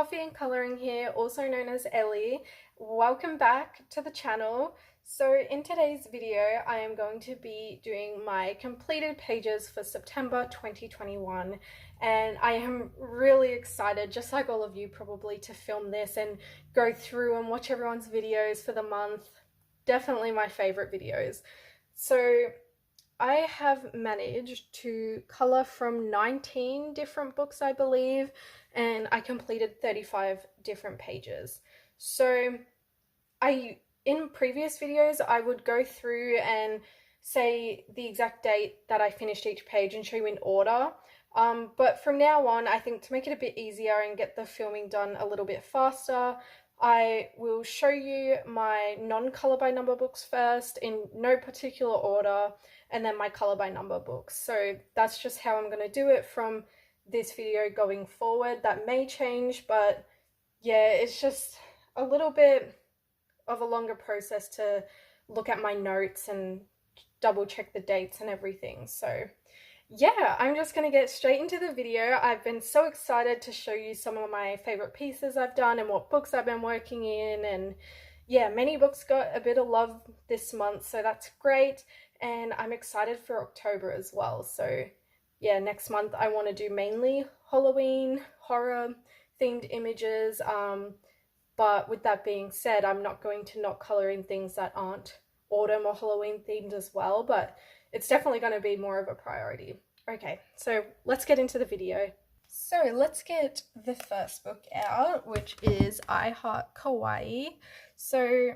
Coffee and Colouring here, also known as Ellie. Welcome back to the channel. So in today's video, I am going to be doing my completed pages for September 2021, and I am really excited, just like all of you probably, to film this and go through and watch everyone's videos for the month. Definitely my favorite videos. So I have managed to colour from 19 different books, I believe, and I completed 35 different pages. So in previous videos, I would go through and say the exact date that I finished each page and show you in order. But from now on, I think to make it a bit easier and get the filming done a little bit faster, I will show you my non-colour by number books first in no particular order, and then my colour by number books. So that's just how I'm going to do it from this video going forward. That may change, but yeah, it's just a little bit of a longer process to look at my notes and double check the dates and everything. So yeah, I'm just going to get straight into the video. I've been so excited to show you some of my favorite pieces I've done and what books I've been working in, and yeah, many books got a bit of love this month, so that's great. And I'm excited for October as well. So yeah, next month I want to do mainly Halloween horror themed images, but with that being said, I'm not going to not color in things that aren't autumn or Halloween themed as well, but it's definitely going to be more of a priority. Okay, so let's get into the video. So let's get the first book out, which is I Heart Kawaii. So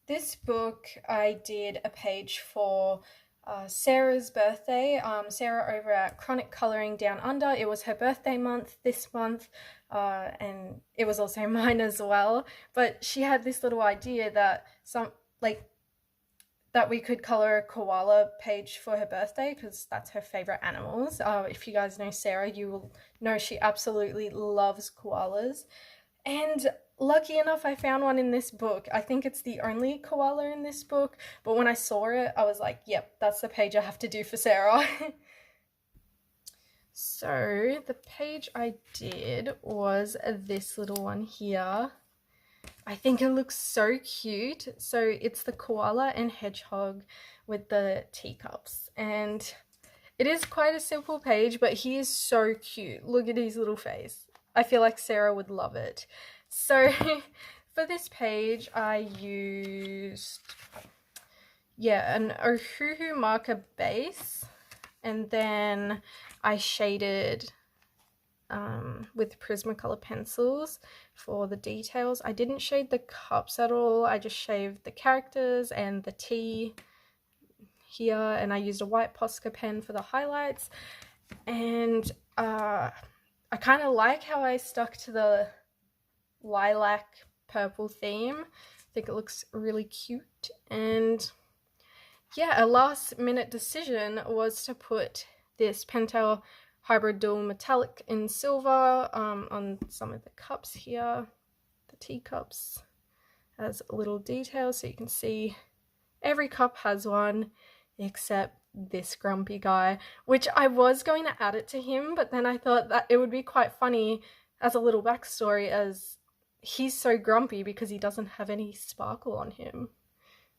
this book I did a page for Sarah's birthday. Sarah over at Chronic Colouring Down Under. It was her birthday month this month, and it was also mine as well. But she had this little idea that that we could colour a koala page for her birthday, because that's her favourite animals. If you guys know Sarah, you will know she absolutely loves koalas. And lucky enough, I found one in this book. I think it's the only koala in this book, but when I saw it, I was like, yep, that's the page I have to do for Sarah. So the page I did was this little one here. I think it looks so cute. So it's the koala and hedgehog with the teacups, and it is quite a simple page, but he is so cute. Look at his little face. I feel like Sarah would love it. So for this page I used an Ohuhu marker base, and then I shaded with Prismacolor pencils for the details. I didn't shade the cups at all. I just shaved the characters and the tea here, and I used a white Posca pen for the highlights. And I kind of like how I stuck to the lilac purple theme. I think it looks really cute. And yeah, a last minute decision was to put this Pentel Hybrid Dual Metallic in silver on some of the cups here, the teacups, as little details, so you can see every cup has one except this grumpy guy, which I was going to add it to him, but then I thought that it would be quite funny as a little backstory, as he's so grumpy because he doesn't have any sparkle on him,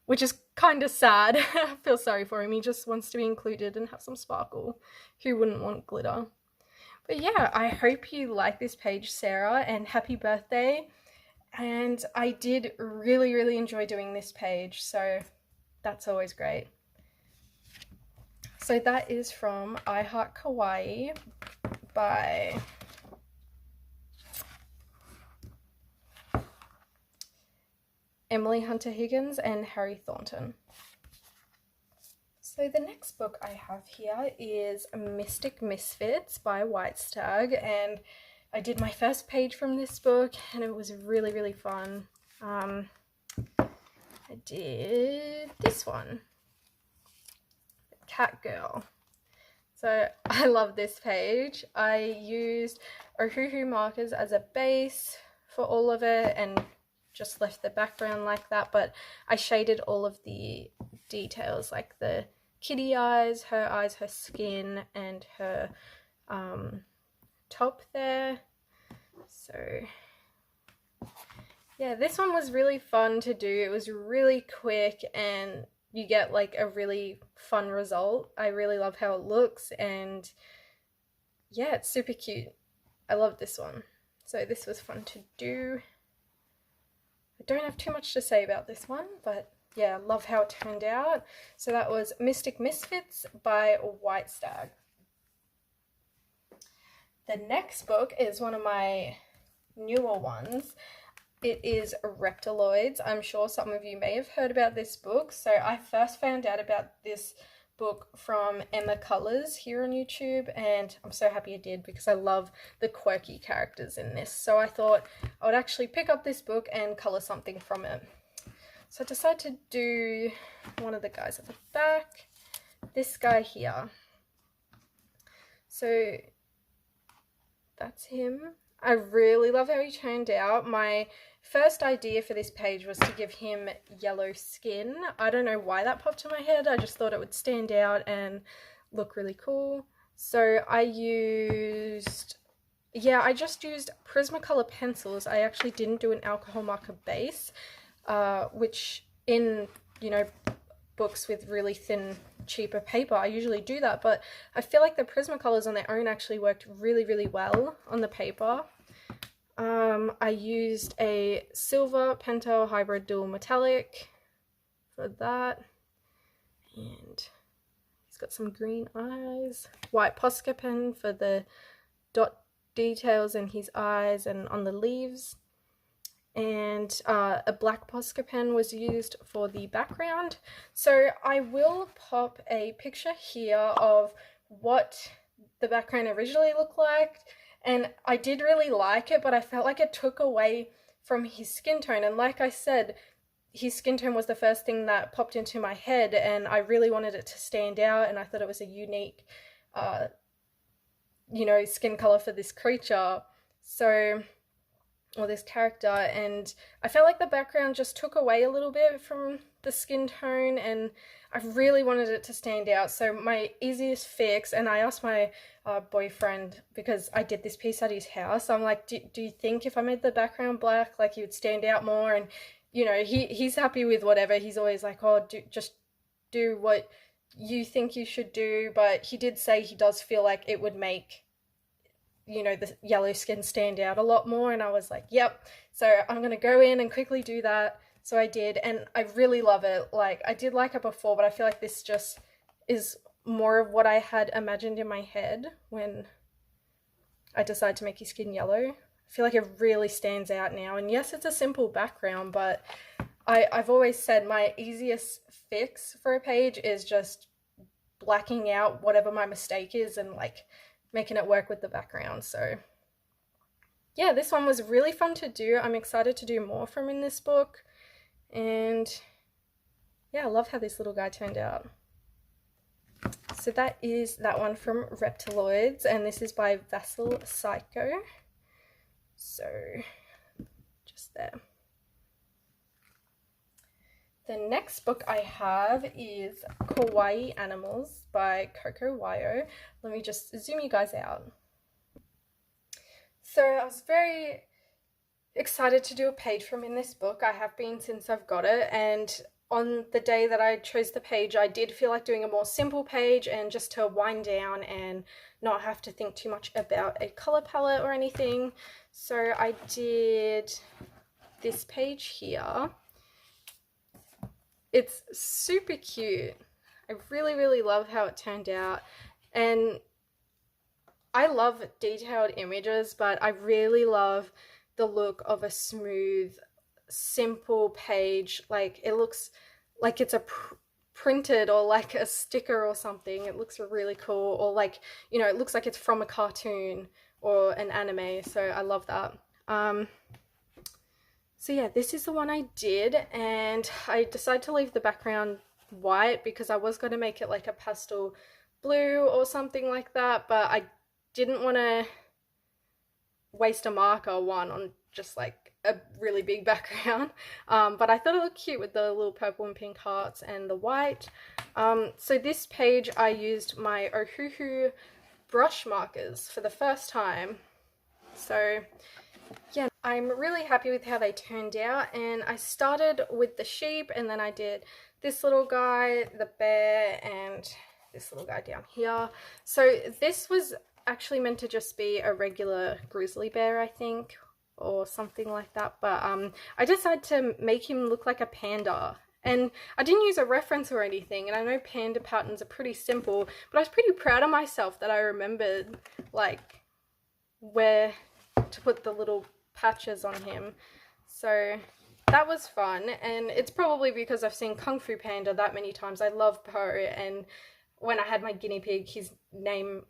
which is kind of sad. I feel sorry for him. He just wants to be included and have some sparkle. Who wouldn't want glitter? But yeah, I hope you like this page, Sarah, and happy birthday. And I did really enjoy doing this page, so that's always great. So that is from I Heart Kawaii by Emily Hunter Higgins and Harry Thornton. So the next book I have here is Mystic Misfits by White Stag, and I did my first page from this book and it was really fun. I did this one, Cat Girl. So I love this page. I used Ohuhu markers as a base for all of it and just left the background like that, but I shaded all of the details, like the kitty eyes, her skin, and her top there. So Yeah, this one was really fun to do. It was really quick and you get like a really fun result. I really love how it looks, and yeah, it's super cute. I love this one. So this was fun to do. I don't have too much to say about this one, but yeah, love how it turned out. So that was Mystic Misfits by White Stag. The next book is one of my newer ones. It is Reptiloids. I'm sure some of you may have heard about this book. So I first found out about this book from Emma Colors here on YouTube, and I'm so happy I did because I love the quirky characters in this. So I thought I would actually pick up this book and color something from it. So I decided to do one of the guys at the back, this guy here. So that's him. I really love how he turned out. My first idea for this page was to give him yellow skin. I don't know why that popped in my head. I just thought it would stand out and look really cool. So I just used Prismacolor pencils. I actually didn't do an alcohol marker base, which in, books with really thin, cheaper paper, I usually do that, but I feel like the Prismacolors on their own actually worked really, really well on the paper. I used a silver pentel hybrid dual metallic for that, and he's got some green eyes, white Posca pen for the dot details in his eyes and on the leaves, and a black Posca pen was used for the background. So I will pop a picture here of what the background originally looked like, and I did really like it, but I felt like it took away from his skin tone, and like I said, his skin tone was the first thing that popped into my head, and I really wanted it to stand out, and I thought it was a unique skin color for this creature, or this character, and I felt like the background just took away a little bit from the skin tone, and I really wanted it to stand out. So my easiest fix, and I asked my boyfriend, because I did this piece at his house, I'm like, do you think if I made the background black, like, he would stand out more? And he's happy with whatever. He's always like, oh, just do what you think you should do, but he did say he does feel like it would make the yellow skin stand out a lot more, and I was like, yep, so I'm gonna go in and quickly do that. So I did, and I really love it. Like, I did like it before, but I feel like this just is more of what I had imagined in my head when I decided to make his skin yellow. I feel like it really stands out now, and yes, it's a simple background, but I've always said my easiest fix for a page is just blacking out whatever my mistake is and like making it work with the background. So yeah, this one was really fun to do. I'm excited to do more from in this book, and yeah, I love how this little guy turned out. So that is that one from Reptiloids, and this is by Vassal Psycho. So just there. The next book I have is Kawaii Animals by Coco Wayo. Let me just zoom you guys out. So I was very excited to do a page from in this book. I have been since I've got it, and on the day that I chose the page, I did feel like doing a more simple page and just to wind down and not have to think too much about a color palette or anything. So I did this page here. It's super cute. I really, really love how it turned out, and I love detailed images, but I really love the look of a smooth, simple page. Like, it looks like it's a printed or like a sticker or something. It looks really cool, or like, it looks like it's from a cartoon or an anime, so I love that. So yeah, this is the one I did, and I decided to leave the background white because I was going to make it like a pastel blue or something like that, but I didn't want to waste a marker one on just like a really big background, but I thought it looked cute with the little purple and pink hearts and the white. So this page I used my Ohuhu brush markers for the first time. So yeah, I'm really happy with how they turned out, and I started with the sheep, and then I did this little guy, the bear, and this little guy down here. So this was actually meant to just be a regular grizzly bear, I think, or something like that, but I decided to make him look like a panda. And I didn't use a reference or anything, and I know panda patterns are pretty simple, but I was pretty proud of myself that I remembered, like, where to put the little patches on him. So that was fun, and it's probably because I've seen Kung Fu Panda that many times. I love Poe, and when I had my guinea pig, his name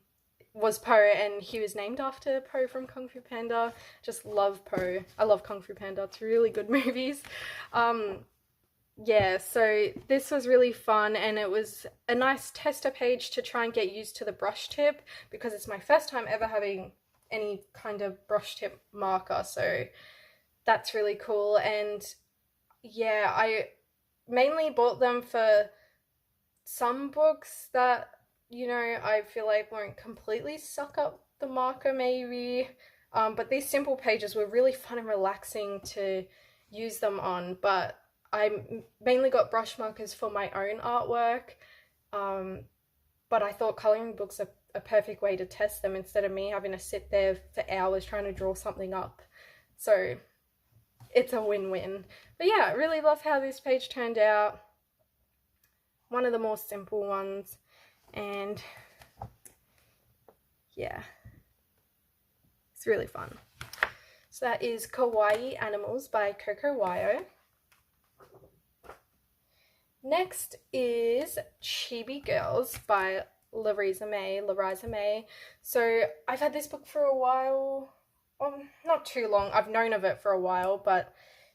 was Poe, and he was named after Poe from Kung Fu Panda. Just love Poe. I love Kung Fu Panda. It's really good movies. Yeah, so this was really fun, and it was a nice tester page to try and get used to the brush tip, because it's my first time ever having any kind of brush tip marker, so that's really cool. And yeah, I mainly bought them for some books that, you know, I feel like won't completely suck up the marker maybe, but these simple pages were really fun and relaxing to use them on. But I mainly got brush markers for my own artwork, but I thought coloring books are a perfect way to test them instead of me having to sit there for hours trying to draw something up. So it's a win-win. But yeah, I really love how this page turned out. One of the more simple ones, and yeah, it's really fun. So that is Kawaii Animals by Coco Wyo. Next is Chibi Girls by Larisa May. So I've had this book for a while, not too long. I've known of it for a while, but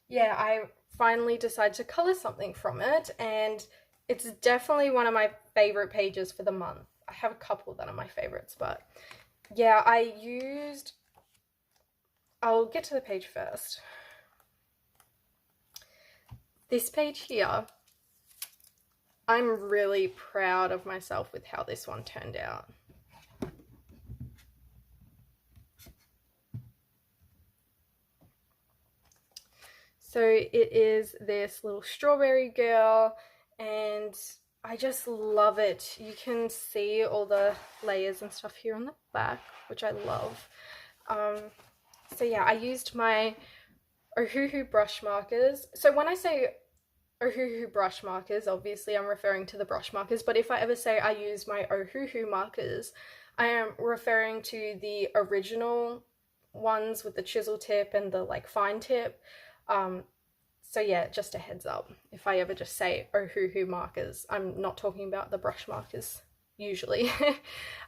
yeah, I finally decided to color something from it, and it's definitely one of my favorite pages for the month. I have a couple that are my favorites, but yeah, I'll get to the page first. This page here, I'm really proud of myself with how this one turned out. So it is this little strawberry girl, and I just love it. You can see all the layers and stuff here on the back, which I love. So yeah, I used my Ohuhu brush markers. So when I say Ohuhu brush markers, obviously I'm referring to the brush markers, but if I ever say I use my Ohuhu markers, I am referring to the original ones with the chisel tip and the like fine tip. So yeah, just a heads up, if I ever just say Ohuhu markers, I'm not talking about the brush markers usually.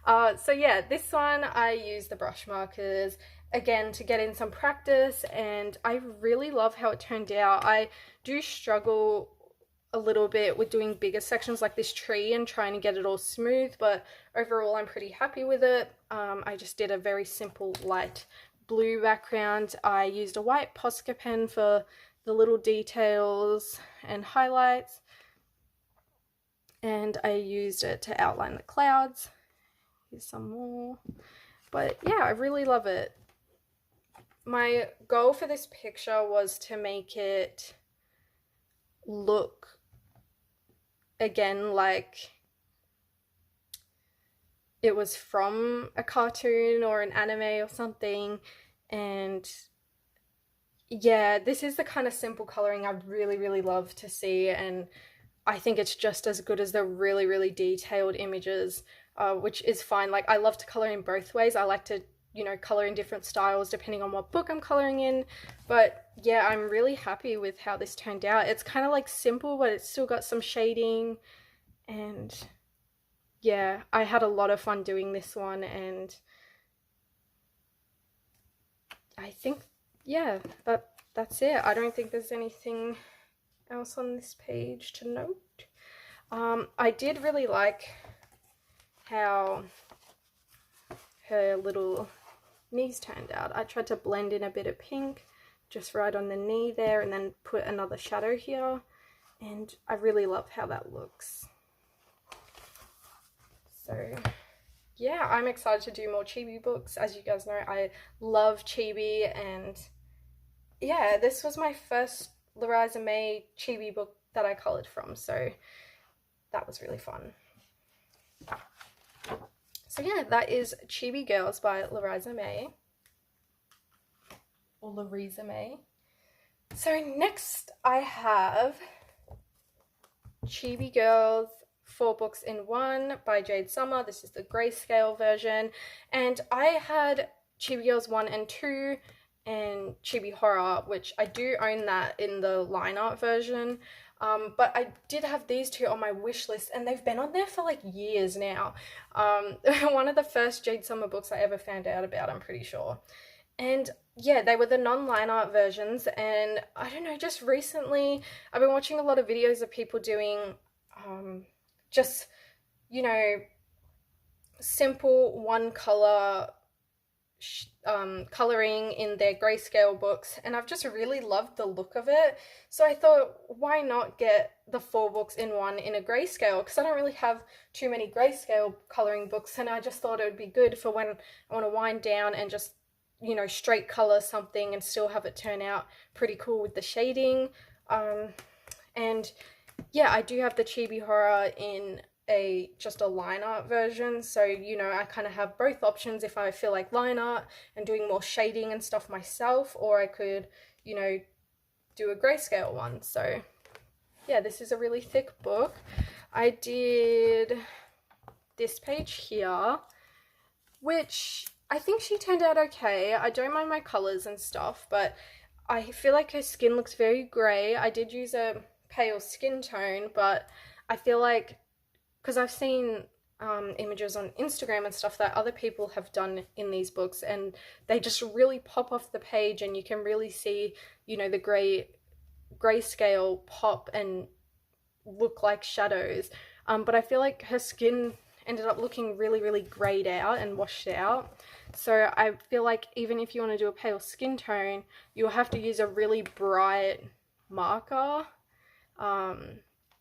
So yeah, this one I use the brush markers again to get in some practice, and I really love how it turned out. I do struggle a little bit with doing bigger sections like this tree and trying to get it all smooth, but overall I'm pretty happy with it. I just did a very simple light blue background. I used a white Posca pen for the little details and highlights, and I used it to outline the clouds. Here's some more, but yeah, I really love it. My goal for this picture was to make it look again like it was from a cartoon or an anime or something. And yeah, this is the kind of simple coloring I'd really love to see, and I think it's just as good as the really detailed images, which is fine. Like, I love to color in both ways. I like to, you know, color in different styles depending on what book I'm coloring in. But yeah, I'm really happy with how this turned out. It's kind of like simple, but it's still got some shading, and yeah, I had a lot of fun doing this one, and I think, yeah, that's it. I don't think there's anything else on this page to note. I did really like how her little knees turned out. I tried to blend in a bit of pink just right on the knee there, and then put another shadow here, and I really love how that looks. So yeah, I'm excited to do more Chibi books. As you guys know, I love Chibi, and yeah, this was my first Louisa May Chibi book that I coloured from, so that was really fun. So yeah, that is Chibi Girls by Louisa May, or Louisa May. So next I have Chibi Girls 4 books in 1 by Jade Summer. This is the grayscale version, and I had Chibi Girls 1 and 2 and Chibi Horror, which I do own that in the line art version. But I did have these two on my wish list, and they've been on there for like years now. One of the first Jade Summer books I ever found out about, I'm pretty sure. And yeah, they were the non-line art versions, and I don't know, just recently I've been watching a lot of videos of people doing just, you know, simple one color coloring in their grayscale books, and I've just really loved the look of it. So I thought, why not get the 4 books in 1 in a grayscale, because I don't really have too many grayscale coloring books, and I just thought it would be good for when I want to wind down and just, you know, straight color something and still have it turn out pretty cool with the shading. And yeah, I do have the Chibi Horror in just a line art version, so you know, I kind of have both options if I feel like line art and doing more shading and stuff myself, or I could, you know, do a grayscale one. So yeah, this is a really thick book. I did this page here, which I think she turned out okay. I don't mind my colors and stuff, but I feel like her skin looks very gray. I did use a pale skin tone, but I feel like, because I've seen images on Instagram and stuff that other people have done in these books, and they just really pop off the page, and you can really see, you know, the grayscale pop and look like shadows. But I feel like her skin ended up looking really, really grayed out and washed out. So I feel like even if you want to do a pale skin tone, you'll have to use a really bright marker.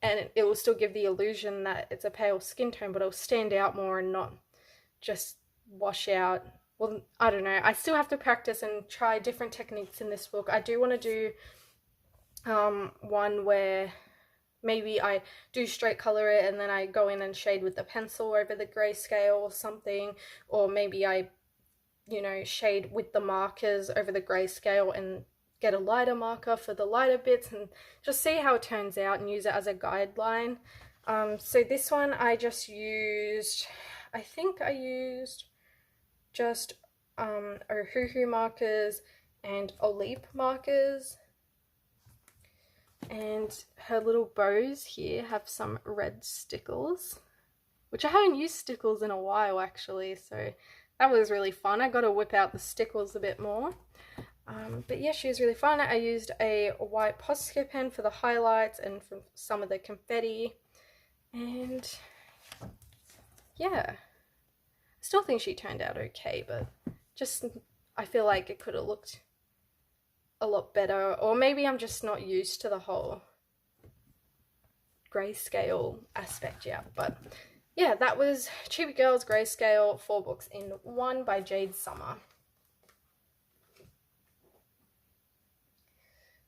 And it will still give the illusion that it's a pale skin tone, but it'll stand out more and not just wash out. Well, I don't know. I still have to practice and try different techniques in this book. I do want to do one where maybe I do straight color it and then I go in and shade with the pencil over the grayscale or something, or maybe I, you know, shade with the markers over the grayscale and get a lighter marker for the lighter bits, and just see how it turns out and use it as a guideline. So this one I just used, I think I used just Ohuhu markers and Olip markers, and her little bows here have some red stickles, which I haven't used stickles in a while actually, so that was really fun. I got to whip out the stickles a bit more. But yeah, she was really fun. I used a white Posca pen for the highlights and for some of the confetti. And yeah, I still think she turned out okay, but just I feel like it could have looked a lot better, or maybe I'm just not used to the whole grayscale aspect yet. But yeah, that was Chibi Girls Grayscale 4 books in 1 by Jade Summer.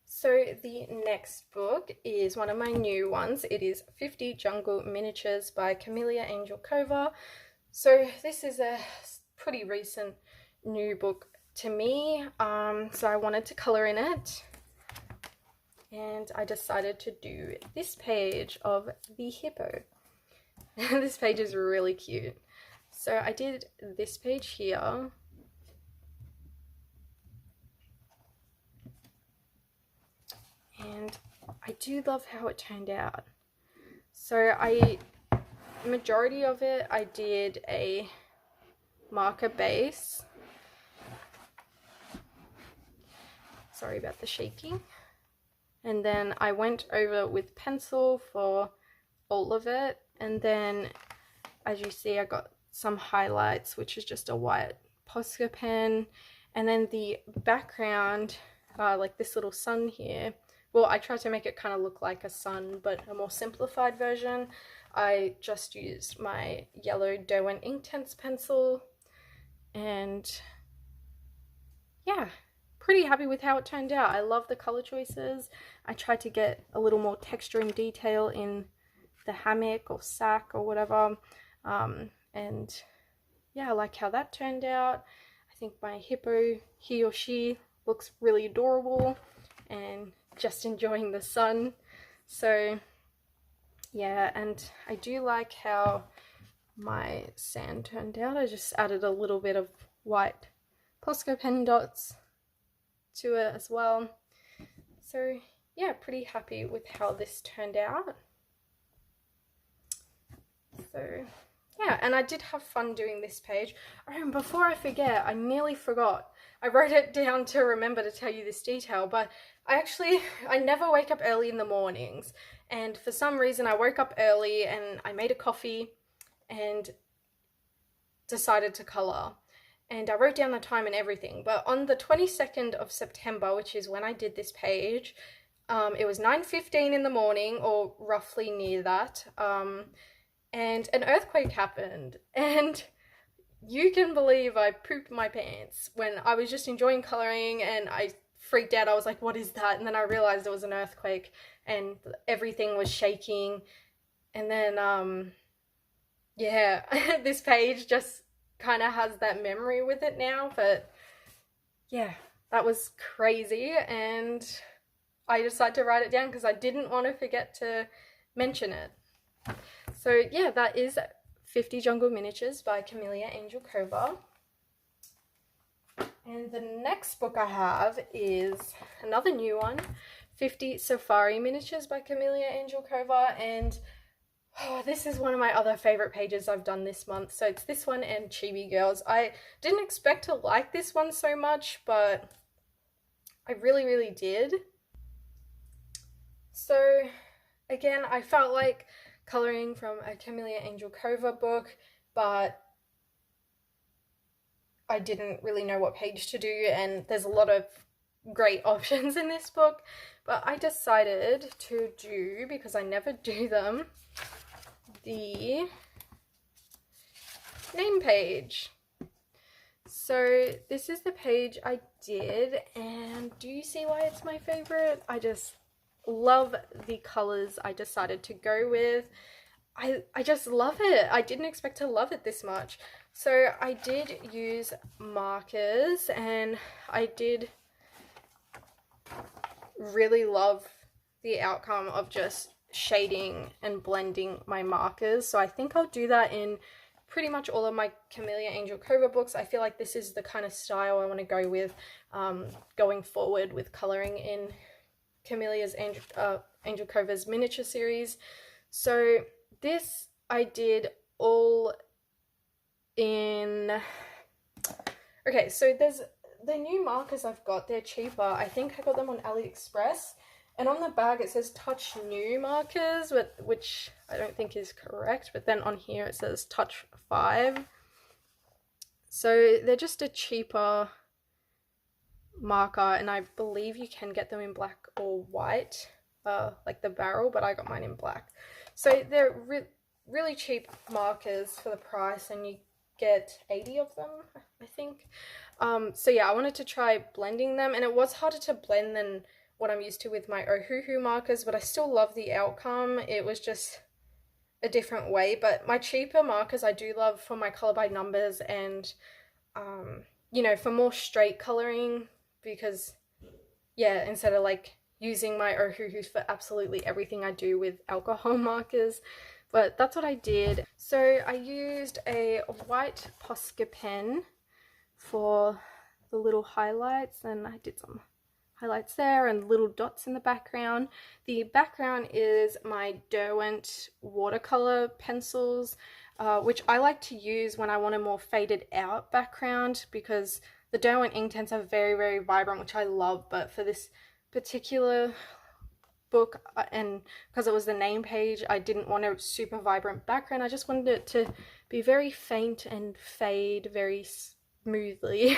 So the next book is one of my new ones. It is 50 Jungle Miniatures by Camellia Angel Kova. So this is a pretty recent new book to me, so I wanted to colour in it, and I decided to do this page of the hippo. This page is really cute. So I did this page here. And I do love how it turned out. So majority of it I did a marker base. Sorry about the shaking. And then I went over with pencil for all of it. And then, as you see, I got some highlights, which is just a white Posca pen. And then the background, like this little sun here, well, I tried to make it kind of look like a sun, but a more simplified version. I just used my yellow Derwent Inktense pencil, and yeah, pretty happy with how it turned out. I love the color choices. I tried to get a little more texture and detail in the hammock or sack or whatever. And yeah, I like how that turned out. I think my hippo, he or she, looks really adorable and just enjoying the sun. So yeah, and I do like how my sand turned out. I just added a little bit of white Posca pen dots to it as well. So yeah, pretty happy with how this turned out. So yeah, and I did have fun doing this page. Oh, and before I forget, I nearly forgot. I wrote it down to remember to tell you this detail, but I never wake up early in the mornings. And for some reason I woke up early and I made a coffee and decided to colour. And I wrote down the time and everything. But on the 22nd of September, which is when I did this page, it was 9:15 in the morning, or roughly near that. And an earthquake happened, and you can believe I pooped my pants when I was just enjoying colouring, and I freaked out. I was like, what is that? And then I realised it was an earthquake and everything was shaking. And then yeah, this page just kind of has that memory with it now. But yeah, that was crazy, and I decided to write it down because I didn't want to forget to mention it. So yeah, that is 50 Jungle Miniatures by Camellia Angel Cova. And the next book I have is another new one, 50 Safari Miniatures by Camellia Angel Cova. And this is one of my other favourite pages I've done this month. So it's this one and Chibi Girls. I didn't expect to like this one so much, but I really, really did. So again, I felt like colouring from a Camellia Angel Cova book, but I didn't really know what page to do, and there's a lot of great options in this book, but I decided to do, because I never do them, the name page. So this is the page I did, and do you see why it's my favourite? I just love the colours I decided to go with. I just love it. I didn't expect to love it this much. So I did use markers, and I did really love the outcome of just shading and blending my markers. So I think I'll do that in pretty much all of my Camellia Angel Cova books. I feel like this is the kind of style I want to go with going forward with colouring in Camellia's Angel Cova's miniature series. So this I did all in... Okay, so there's the new markers I've got. They're cheaper. I think I got them on AliExpress. And on the bag it says Touch New markers, which I don't think is correct. But then on here it says Touch 5. So they're just a cheaper marker, and I believe you can get them in black or white, like the barrel, but I got mine in black. So they're really cheap markers for the price, and you get 80 of them, I think. So yeah, I wanted to try blending them, and it was harder to blend than what I'm used to with my Ohuhu markers, but I still love the outcome. It was just a different way. But my cheaper markers I do love for my colour by numbers, and you know, for more straight colouring, because yeah, instead of like using my Ohuhus for absolutely everything I do with alcohol markers. But that's what I did. So I used a white Posca pen for the little highlights, and I did some highlights there and little dots in the background. The background is my Derwent watercolor pencils, which I like to use when I want a more faded out background, because the Derwent Inktense are very, very vibrant, which I love. But for this particular book, and because it was the name page, I didn't want a super vibrant background. I just wanted it to be very faint and fade very smoothly.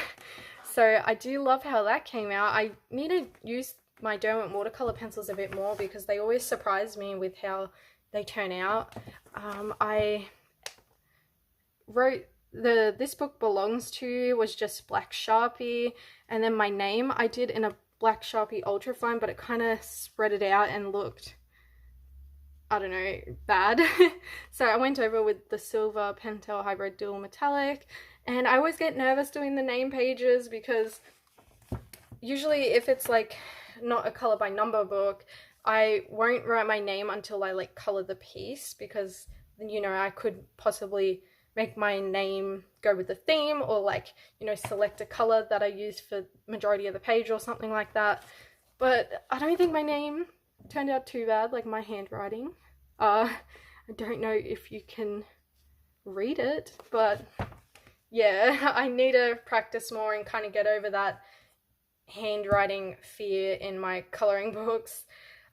So I do love how that came out. I need to use my Derwent watercolor pencils a bit more, because they always surprise me with how they turn out. I wrote this book belongs to was just black Sharpie, and then my name I did in a black Sharpie ultrafine, but it kind of spread it out and looked, I don't know, bad. So I went over with the silver Pentel Hybrid Dual Metallic, and I always get nervous doing the name pages because usually if it's like not a color by number book, I won't write my name until I like color the piece, because you know I could possibly make my name go with the theme, or like, you know, select a color that I used for majority of the page or something like that. But I don't think my name turned out too bad, like my handwriting. I don't know if you can read it, but yeah, I need to practice more and kind of get over that handwriting fear in my coloring books.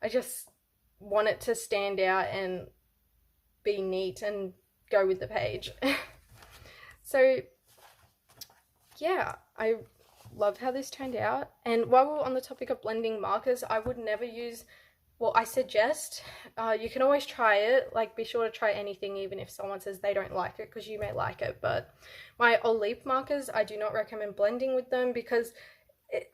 I just want it to stand out and be neat and go with the page. So yeah, I love how this turned out. And while we're on the topic of blending markers, I would never use, well, I suggest, you can always try it, like be sure to try anything even if someone says they don't like it, because you may like it, but my Olive markers, I do not recommend blending with them, because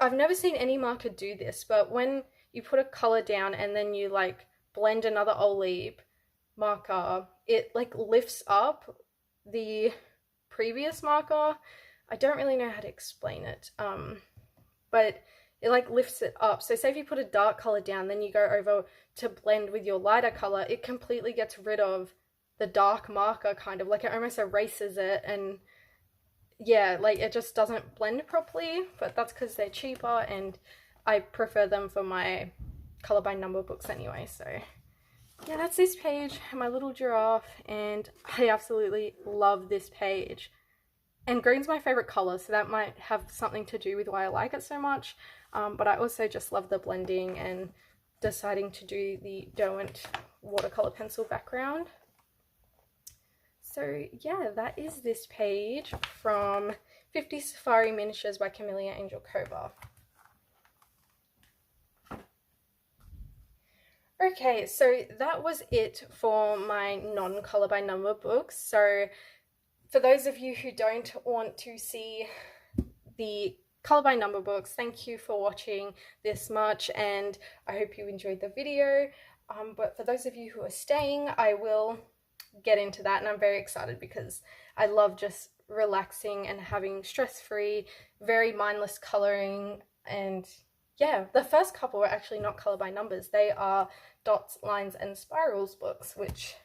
I've never seen any marker do this, but when you put a color down and then you like blend another Olive marker, it like lifts up the previous marker. I don't really know how to explain it, but it like lifts it up. So say if you put a dark color down, then you go over to blend with your lighter color, it completely gets rid of the dark marker, kind of like it almost erases it, and yeah, like it just doesn't blend properly. But that's because they're cheaper and I prefer them for my color by number books anyway. So yeah, that's this page, my little giraffe, and I absolutely love this page. And green's my favorite color, so that might have something to do with why I like it so much. But I also just love the blending and deciding to do the Derwent watercolor pencil background. So yeah, that is this page from 50 Safari Miniatures by Camellia Angel Cova. Okay, so that was it for my non-color by number books. So for those of you who don't want to see the color by number books, thank you for watching this much, and I hope you enjoyed the video. But for those of you who are staying, I will get into that, and I'm very excited because I love just relaxing and having stress-free, very mindless coloring. And yeah, the first couple are actually not color by numbers, they are dots, lines, and spirals books, which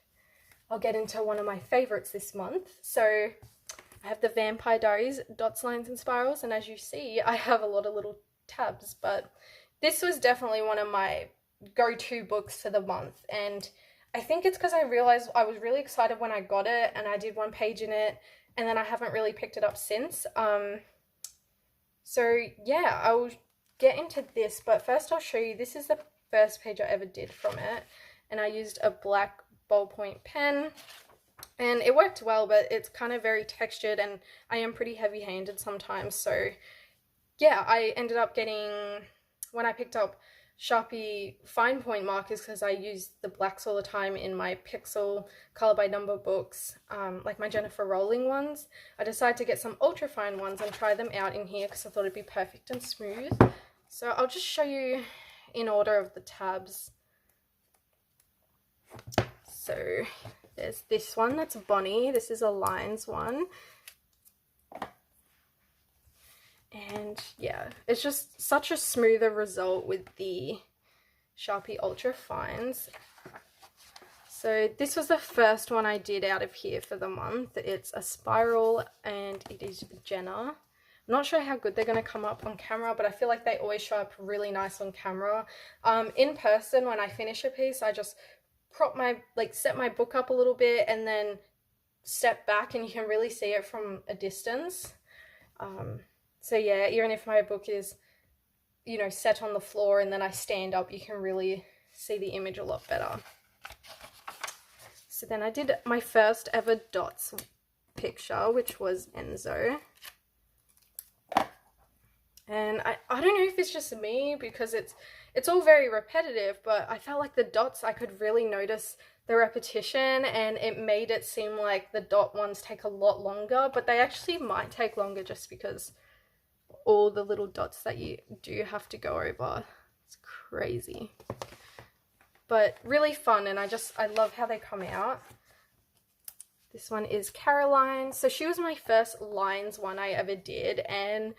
I'll get into one of my favorites this month. So I have the Vampire Diaries, dots, lines, and spirals, and as you see, I have a lot of little tabs, but this was definitely one of my go-to books for the month. And I think it's because I realized I was really excited when I got it, and I did one page in it, and then I haven't really picked it up since. So yeah, I will get into this, but first I'll show you, this is the first page I ever did from it, and I used a black ballpoint pen, and it worked well, but it's kind of very textured, and I am pretty heavy-handed sometimes. So yeah, I ended up getting, when I picked up Sharpie fine point markers, because I use the blacks all the time in my Pixel color by number books, like my Jennifer Rowling ones, I decided to get some ultra fine ones and try them out in here because I thought it'd be perfect and smooth. So I'll just show you in order of the tabs. So there's this one, that's Bonnie. This is a lines one. And yeah, it's just such a smoother result with the Sharpie Ultra Fines. So this was the first one I did out of here for the month. It's a spiral, and it is Jenna. I'm not sure how good they're going to come up on camera, but I feel like they always show up really nice on camera. In person, when I finish a piece, I just set my book up a little bit and then step back, and you can really see it from a distance. So yeah, even if my book is, you know, set on the floor and then I stand up, you can really see the image a lot better. So then I did my first ever dots picture, which was Enzo. And I don't know if it's just me, because it's all very repetitive, but I felt like the dots, I could really notice the repetition, and it made it seem like the dot ones take a lot longer, but they actually might take longer just because all the little dots that you do have to go over. It's crazy, but really fun, and I love how they come out. This one is Caroline. So she was my first lines one I ever did, and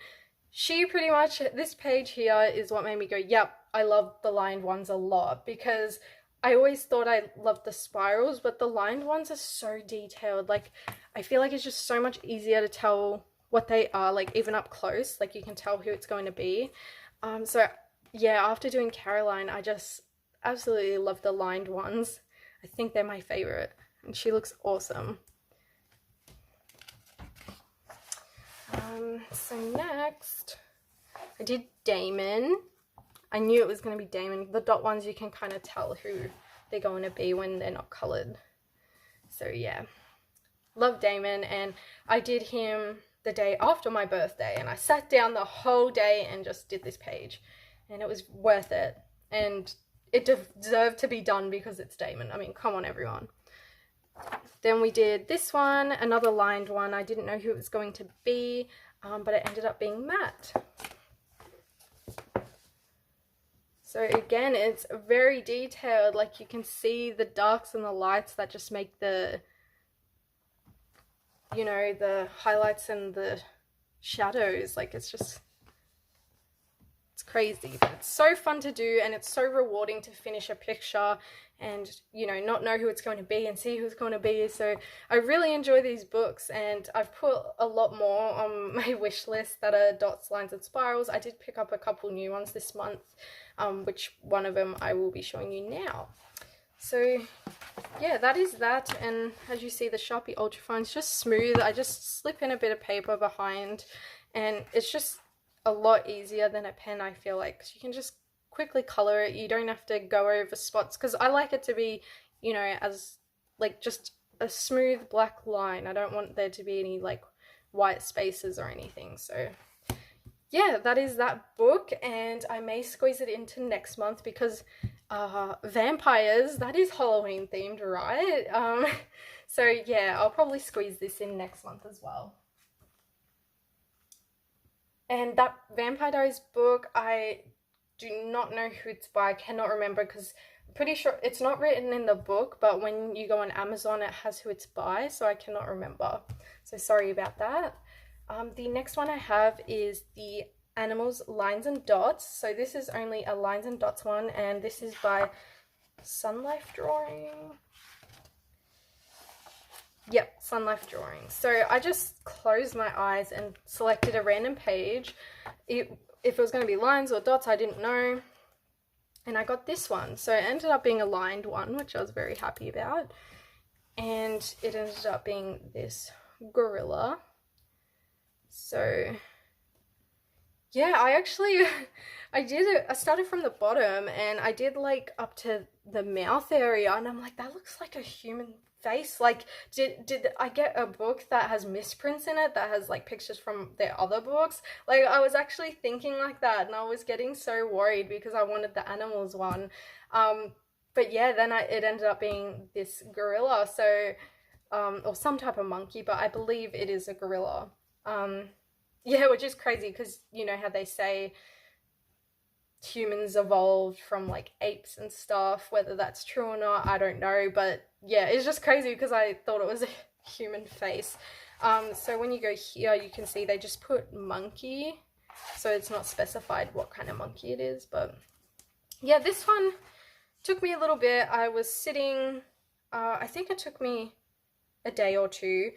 she pretty much, this page here is what made me go, yep, I love the lined ones a lot, because I always thought I loved the spirals, but the lined ones are so detailed. Like, I feel like it's just so much easier to tell what they are, like even up close, like you can tell who it's going to be. So yeah, after doing Caroline, I just absolutely love the lined ones. I think they're my favorite, and she looks awesome. So next, I did Damon. I knew it was going to be Damon. The dot ones, you can kind of tell who they're going to be when they're not colored. So yeah, love Damon, and I did him the day after my birthday, and I sat down the whole day and just did this page, and it was worth it, and it deserved to be done because it's Damon. I mean, come on, everyone. Then we did this one, another lined one. I didn't know who it was going to be, but it ended up being Matt. So again, it's very detailed. Like, you can see the darks and the lights that just make the, you know, the highlights and the shadows. Like, it's just, it's crazy, but it's so fun to do, and it's so rewarding to finish a picture and, you know, not know who it's going to be and see who it's going to be. So I really enjoy these books, and I've put a lot more on my wish list that are dots, lines, and spirals. I did pick up a couple new ones this month, which one of them I will be showing you now. So yeah, that is that, and as you see, the Sharpie Ultrafine's just smooth. I just slip in a bit of paper behind, and it's just a lot easier than a pen, I feel like, because you can just quickly color it. You don't have to go over spots, because I like it to be, you know, as like just a smooth black line. I don't want there to be any like white spaces or anything. So yeah, that is that book, and I may squeeze it into next month because vampires, that is Halloween themed, right? So yeah, I'll probably squeeze this in next month as well. And that Vampire Diaries book, I do not know who it's by. I cannot remember, because I'm pretty sure it's not written in the book, but when you go on Amazon, it has who it's by, so I cannot remember. So sorry about that. The next one I have is the Animals, Lines and Dots. So this is only a lines and dots one, and this is by Sun Life Drawing. Yep, Sun Life Drawing. So I just closed my eyes and selected a random page. If it was going to be lines or dots, I didn't know. And I got this one. So it ended up being a lined one, which I was very happy about. And it ended up being this gorilla. So yeah, I started from the bottom, and I did like up to the mouth area, and I'm like, that looks like a human face. Like, did I get a book that has misprints in it, that has like pictures from their other books? Like, I was actually thinking like that, and I was getting so worried because I wanted the animals one. But yeah, then it ended up being this gorilla, so or some type of monkey, but I believe it is a gorilla. Yeah, which is crazy, because you know how they say humans evolved from like apes and stuff. Whether that's true or not, I don't know, but yeah, it's just crazy because I thought it was a human face. So when you go here, you can see they just put monkey, so it's not specified what kind of monkey it is. But yeah, this one took me a little bit. I was sitting, I think it took me a day or two,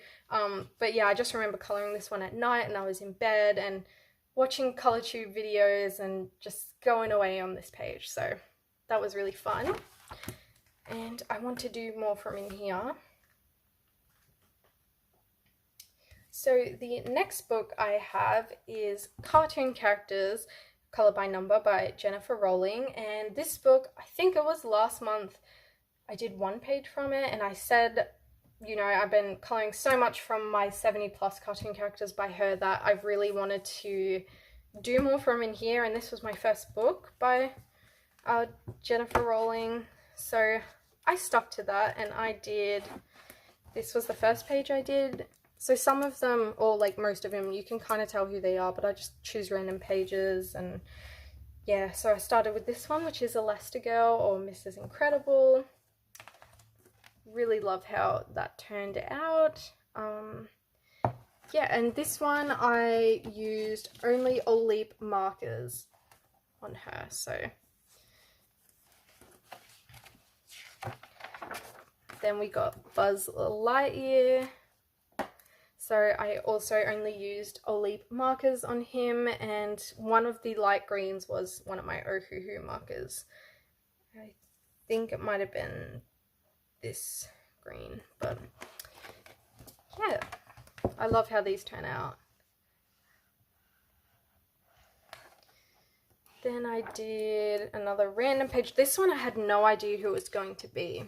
but yeah, I just remember coloring this one at night, and I was in bed and watching ColorTube videos and just going away on this page. So that was really fun, and I want to do more from in here. So the next book I have is Cartoon Characters, Color by Number by Jennifer Rowling, and this book, I think it was last month, I did one page from it, and I said, you know, I've been coloring so much from my 70+ cartoon characters by her that I've really wanted to do more from in here, and this was my first book by Jennifer Rowling. So I stuck to that, and this was the first page I did. So some of them, or like most of them, you can kind of tell who they are, but I just choose random pages. And yeah, so I started with this one, which is Elastigirl or Mrs. Incredible. Really love how that turned out. Yeah, and this one I used only Olip markers on her, so then we got Buzz Lightyear. So I also only used Olip markers on him, and one of the light greens was one of my Ohuhu markers. I think it might have been this green, but yeah, I love how these turn out. Then I did another random page. This one I had no idea who it was going to be.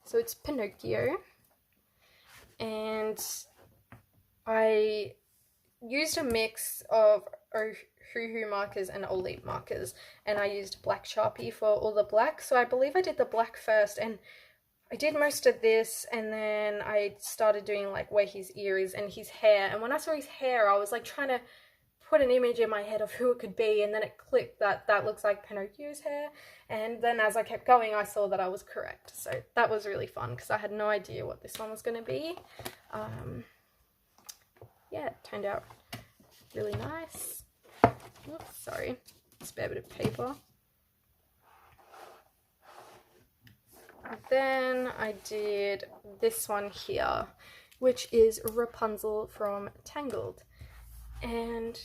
So it's Pinocchio, and I used a mix of Ohuhu markers and Olip markers, and I used black Sharpie for all the black. So I believe I did the black first, and I did most of this, and then I started doing like where his ear is and his hair. And when I saw his hair, I was like trying to put an image in my head of who it could be, and then it clicked that that looks like Pinocchio's hair. And then as I kept going, I saw that I was correct. So that was really fun because I had no idea what this one was going to be. Yeah, it turned out really nice. Oops, sorry, spare bit of paper. Then I did this one here, which is Rapunzel from Tangled. And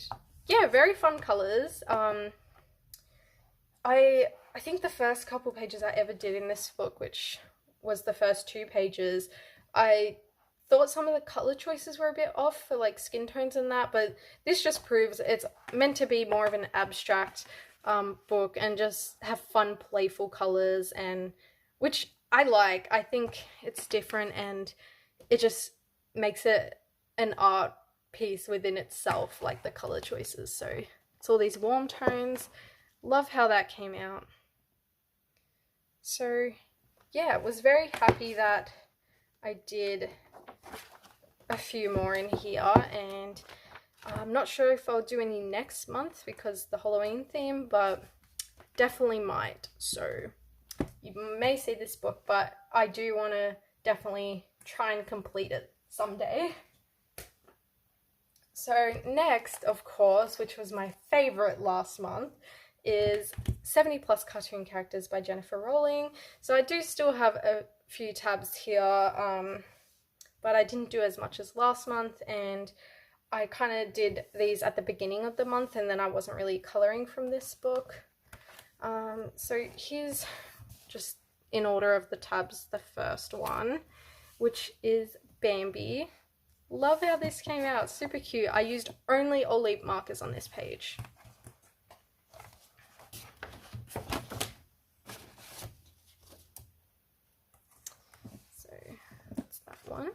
yeah, very fun colors. I think the first couple pages I ever did in this book, which was the first 2 pages, I thought some of the color choices were a bit off for like skin tones and that, but this just proves it's meant to be more of an abstract book and just have fun, playful colors, and which I like. I think it's different, and it just makes it an art piece within itself, like the color choices. So it's all these warm tones. Love how that came out. So yeah, was very happy that I did a few more in here, and I'm not sure if I'll do any next month because the Halloween theme, but definitely might. So you may see this book, but I do want to definitely try and complete it someday. So next, of course, which was my favorite last month, is 70 Plus Cartoon Characters by Jennifer Rowling. So I do still have a few tabs here, but I didn't do as much as last month, and I kind of did these at the beginning of the month, and then I wasn't really coloring from this book. So here's just in order of the tabs, the first one, which is Bambi. Love how this came out, super cute. I used only Olip markers on this page. So that's that one.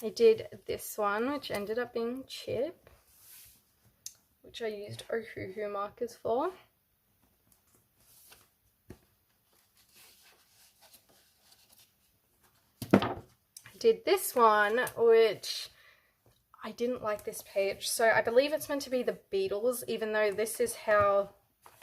I did this one, which ended up being Chip, which I used Ohuhu markers for. I did this one, which I didn't like this page. So I believe it's meant to be the Beatles, even though this is how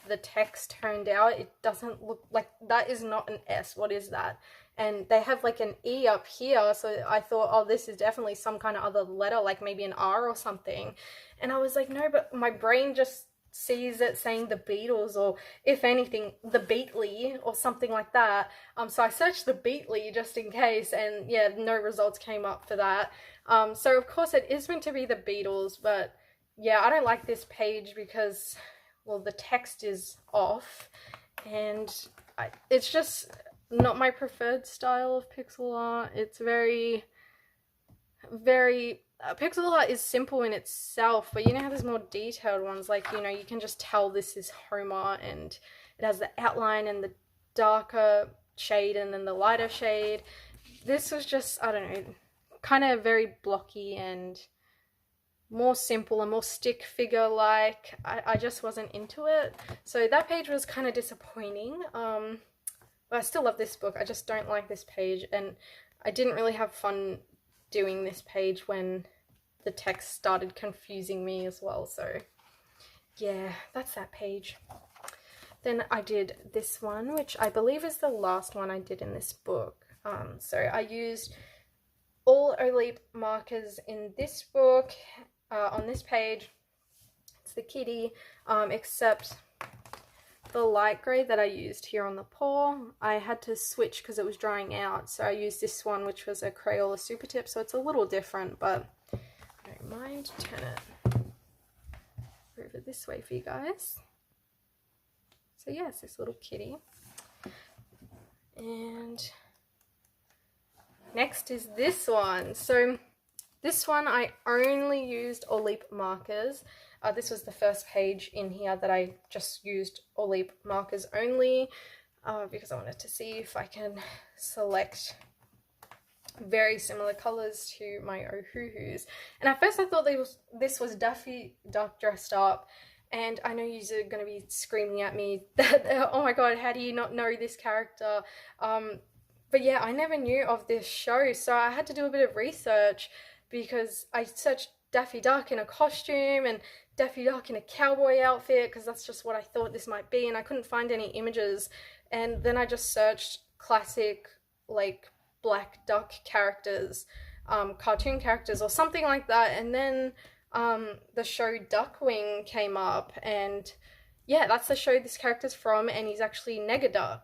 the text turned out. It doesn't look like, that is not an S. What is that? And they have like an E up here, so I thought, oh, this is definitely some kind of other letter, like maybe an R or something. And I was like, no, but my brain just sees it saying the Beatles, or if anything, the Beatly or something like that. So I searched the Beatly just in case, and yeah, no results came up for that. So of course it is meant to be the Beatles, but yeah, I don't like this page because, well, the text is off, and it's just not my preferred style of pixel art. It's very pixel art is simple in itself, but you know how there's more detailed ones, like, you know, you can just tell this is Homer, and it has the outline and the darker shade and then the lighter shade. This was just, I don't know, kind of very blocky, and more simple and more stick figure like. I just wasn't into it. So that page was kind of disappointing. But I still love this book. I just don't like this page, and I didn't really have fun doing this page when the text started confusing me as well. So yeah, that's that page. Then I did this one, which I believe is the last one I did in this book. So I used all Olip markers in this book, on this page. It's the kitty, except the light grey that I used here on the paw, I had to switch because it was drying out. So I used this one, which was a Crayola Super Tip. So it's a little different, but I don't mind. Turn it over this way for you guys. So yeah, it's this little kitty. And next is this one. So this one I only used Olip markers. This was the first page in here that I just used Olip markers only, because I wanted to see if I can select very similar colors to my Ohuhus. And at first I thought this was Daffy Duck dressed up, and I know you're going to be screaming at me that, oh my god, how do you not know this character? But yeah, I never knew of this show, so I had to do a bit of research, because I searched Daffy Duck in a costume and Daffy Duck in a cowboy outfit, because that's just what I thought this might be, and I couldn't find any images. And then I just searched classic, like, black duck characters, cartoon characters or something like that, and then the show Duckwing came up, and yeah, that's the show this character's from, and he's actually Negaduck.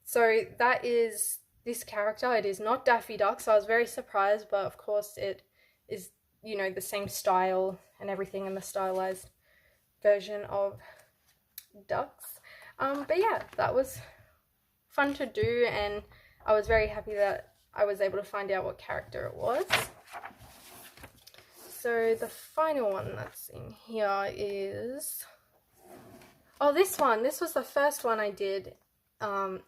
So that is this character. It is not Daffy Duck, so I was very surprised, but of course it is, you know, the same style and everything, in the stylized version of ducks. But yeah, that was fun to do, and I was very happy that I was able to find out what character it was. So the final one that's in here is, oh, this one. This was the first one I did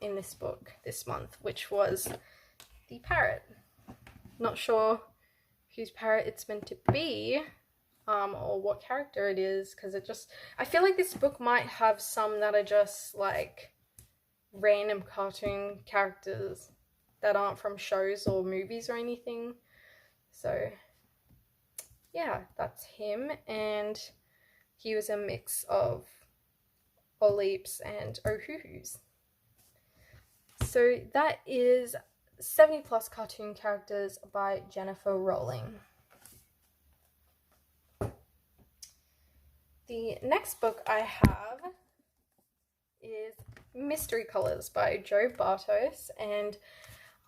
in this book this month, which was the parrot. Not sure whose parrot it's meant to be, or what character it is, because it just, I feel like this book might have some that are just like random cartoon characters that aren't from shows or movies or anything. So yeah, that's him, and he was a mix of Olips and Ohuhus. So that is 70 plus cartoon characters by Jennifer Rowling. The next book I have is Mystery Colors by Jo Bartos, and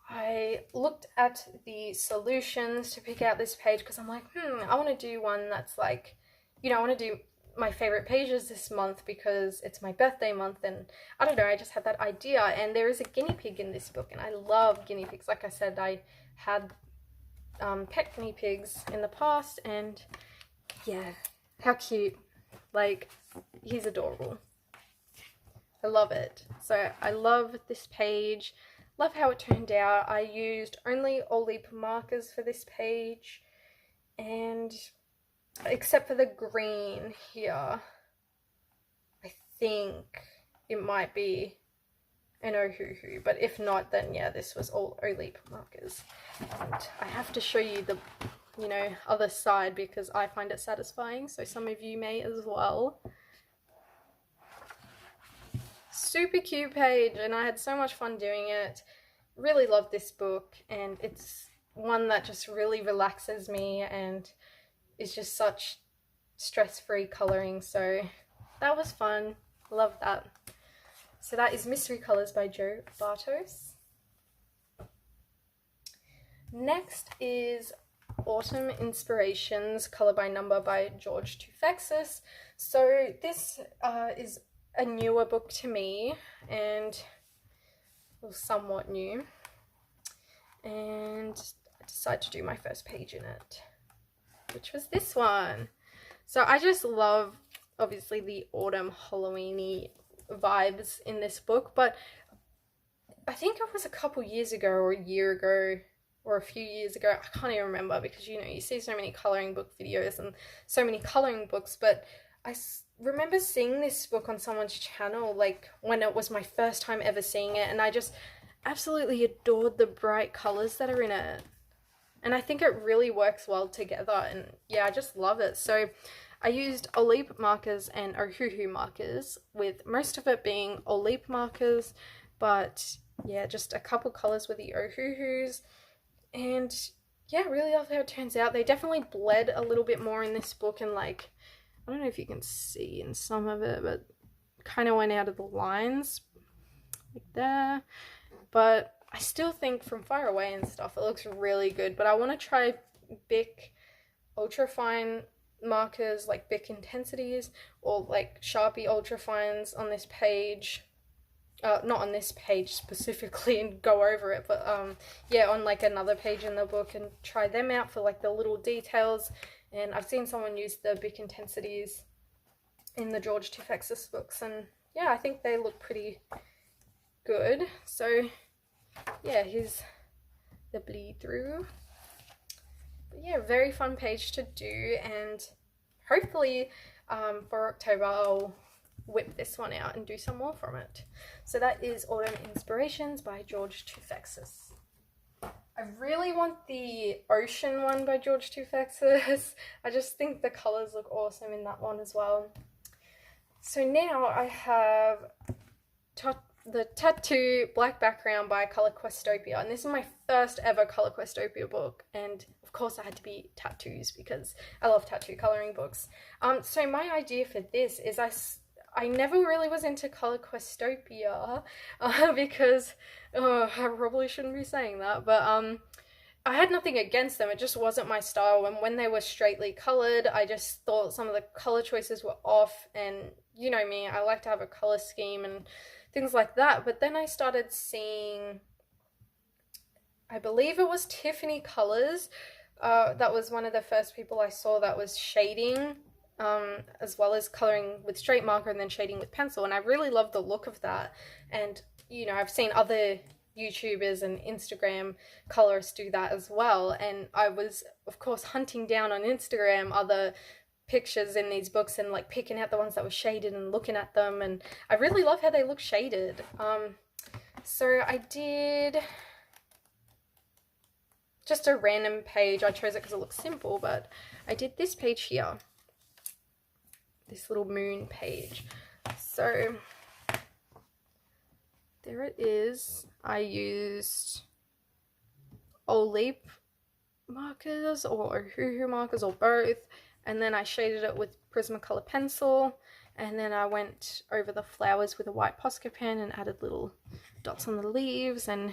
I looked at the solutions to pick out this page because I'm like, I want to do one that's like, you know, I want to do my favorite pages this month because it's my birthday month, and I don't know, I just had that idea. And there is a guinea pig in this book, and I love guinea pigs. Like I said, I had pet guinea pigs in the past, and yeah, how cute. Like, he's adorable. I love it. So I love this page. Love how it turned out. I used only Olip markers for this page, and except for the green here, I think it might be an Ohuhu, but if not, then yeah, this was all Olip markers. And I have to show you the, you know, other side because I find it satisfying, so some of you may as well. Super cute page, and I had so much fun doing it. Really love this book, and it's one that just really relaxes me and is just such stress-free colouring, so that was fun. Love that. So that is Mystery Colours by Jo Bartos. Next is Autumn Inspirations, Colour by Number by George Tufexis. So this is a newer book to me, and well, somewhat new, and I decided to do my first page in it, which was this one. So I just love, obviously, the autumn Halloween-y vibes in this book, but I think it was a couple years ago or a year ago or a few years ago. I can't even remember because, you know, you see so many coloring book videos and so many coloring books, but remember seeing this book on someone's channel, like when it was my first time ever seeing it, and I just absolutely adored the bright colors that are in it. And I think it really works well together, and yeah, I just love it. So I used Olip markers and Ohuhu markers, with most of it being Olip markers, but yeah, just a couple colors with the Ohuhus. And yeah, really love how it turns out. They definitely bled a little bit more in this book, and like, I don't know if you can see in some of it, but kind of went out of the lines like there. But I still think from far away and stuff, it looks really good. But I want to try Bic ultra fine markers, like Bic intensities, or like Sharpie ultra fines on this page. Not on this page specifically, and go over it, but yeah, on like another page in the book, and try them out for like the little details. And I've seen someone use the Bic intensities in the George Tufexis books, and yeah, I think they look pretty good. So yeah, here's the bleed through. But yeah, very fun page to do, and hopefully for October I'll whip this one out and do some more from it. So that is Autumn Inspirations by George Tufexis. I really want the ocean one by George Tufexis. I just think the colors look awesome in that one as well. So now I have the Tattoo Black Background by Color Questopia, and this is my first ever Color Questopia book, and of course I had to be tattoos because I love tattoo coloring books. So my idea for this is I never really was into Color Questopia because I probably shouldn't be saying that, but I had nothing against them, it just wasn't my style, and when they were straightly colored, I just thought some of the color choices were off, and you know me, I like to have a color scheme and things like that. But then I started seeing, I believe it was Tiffany Colors, that was one of the first people I saw that was shading, as well as coloring with straight marker and then shading with pencil, and I really loved the look of that. And you know, I've seen other YouTubers and Instagram colorists do that as well, and I was of course hunting down on Instagram other pictures in these books and like picking out the ones that were shaded and looking at them, and I really love how they look shaded. So I did just a random page. I chose it because it looks simple, but I did this page here, this little moon page. So there it is. I used Olip markers or Ohuhu markers or both, and then I shaded it with Prismacolor pencil, and then I went over the flowers with a white Posca pen and added little dots on the leaves and